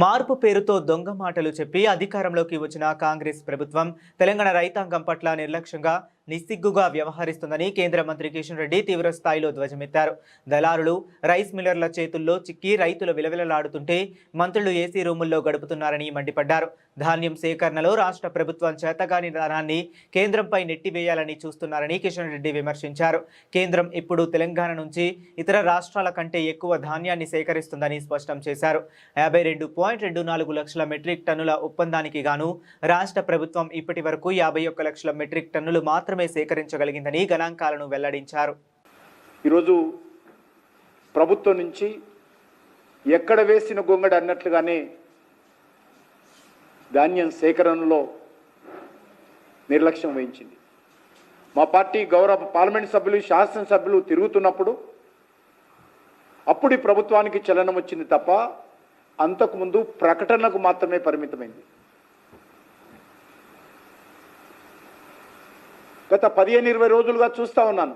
మార్పు పేరుతో దొంగ మాటలు చెప్పి అధికారంలోకి వచ్చిన కాంగ్రెస్ ప్రభుత్వం తెలంగాణ రైతాంగం పట్ల నిర్లక్ష్యంగా నిస్సిగ్గుగా వ్యవహరిస్తుందని కేంద్ర మంత్రి కిషన్ రెడ్డి తీవ్ర స్థాయిలో ధ్వజమెత్తారు. దళారులు రైస్ మిల్లర్ల చేతుల్లో చిక్కి రైతులు విలవిలలాడుతుంటే మంత్రులు ఏసీ రూముల్లో గడుపుతున్నారని మండిపడ్డారు. ధాన్యం సేకరణలో రాష్ట్ర ప్రభుత్వం చేతగాని ధనాన్ని కేంద్రంపై నెట్టివేయాలని చూస్తున్నారని కిషన్ రెడ్డి విమర్శించారు. కేంద్రం ఇప్పుడు తెలంగాణ నుంచి ఇతర రాష్ట్రాల కంటే ఎక్కువ ధాన్యాన్ని సేకరిస్తుందని స్పష్టం చేశారు. 52.24 లక్షల మెట్రిక్ టన్నుల ఒప్పందానికి గాను రాష్ట్ర ప్రభుత్వం ఇప్పటి వరకు 51 లక్షల మెట్రిక్ టన్నులు మాత్రమే సేకరించగలిగిందని గణాంకాలను వెల్లడించారు. ఈరోజు ప్రభుత్వం నుంచి ఎక్కడ వేసిన గొంగడి అన్నట్లుగానే ధాన్యం సేకరణలో నిర్లక్ష్యం వహించింది. మా పార్టీ గౌరవ పార్లమెంట్ సభ్యులు, శాసనసభ్యులు తిరుగుతున్నప్పుడు అప్పుడు ఈ ప్రభుత్వానికి చలనం వచ్చింది తప్ప అంతకుముందు ప్రకటనలకు మాత్రమే పరిమితమైంది. గత 15-20 రోజులుగా చూస్తూ ఉన్నాను.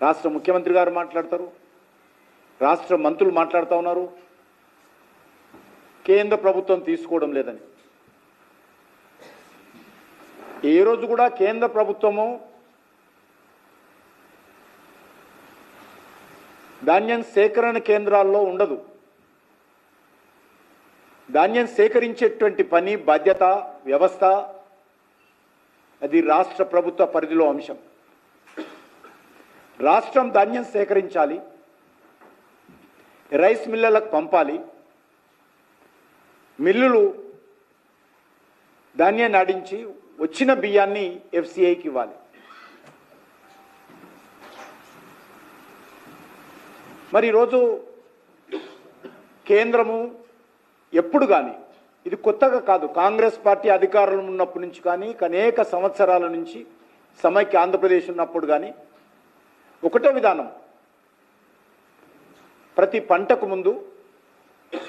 రాష్ట్ర ముఖ్యమంత్రి గారు మాట్లాడతారు, రాష్ట్ర మంత్రులు మాట్లాడుతూ ఉన్నారు, కేంద్ర ప్రభుత్వం తీసుకోవడం లేదని. ఏ రోజు కూడా కేంద్ర ప్రభుత్వము ధాన్యం సేకరణ కేంద్రాల్లో ఉండదు. ధాన్యం సేకరించేటువంటి పని, బాధ్యత, వ్యవస్థ అది రాష్ట్ర ప్రభుత్వ పరిధిలో అంశం. రాష్ట్రం ధాన్యం సేకరించాలి, రైస్ మిల్లర్లకు పంపాలి, మిల్లులు ధాన్యాన్ని ఆడించి వచ్చిన బియ్యాన్ని ఎఫ్సిఐకి ఇవ్వాలి. మరి ఈరోజు కేంద్రము ఎప్పుడు కానీ, ఇది కొత్తగా కాదు, కాంగ్రెస్ పార్టీ అధికారంలో ఉన్నప్పటి నుంచి కానీ, అనేక సంవత్సరాల నుంచి సమైక్య ఆంధ్రప్రదేశ్ ఉన్నప్పుడు కానీ ఒకటే విధానం. ప్రతి పంటకు ముందు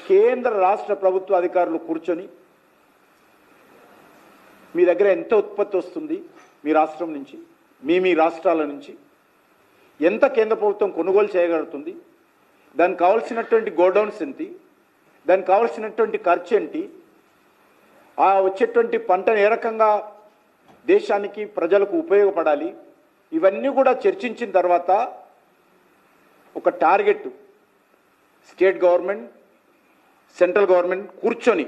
కేంద్ర రాష్ట్ర ప్రభుత్వ అధికారులు కూర్చొని మీ దగ్గర ఎంత ఉత్పత్తి వస్తుంది, మీ రాష్ట్రం నుంచి, మీ రాష్ట్రాల నుంచి ఎంత కేంద్ర ప్రభుత్వం కొనుగోలు చేయగలుగుతుంది, దానికి కావాల్సినటువంటి గోడౌన్స్ ఏంటి, దానికి కావాల్సినటువంటి ఖర్చు ఏంటి, ఆ వచ్చేటువంటి పంటను ఏ రకంగా దేశానికి ప్రజలకు ఉపయోగపడాలి, ఇవన్నీ కూడా చర్చించిన తర్వాత ఒక target state government, central government కూర్చొని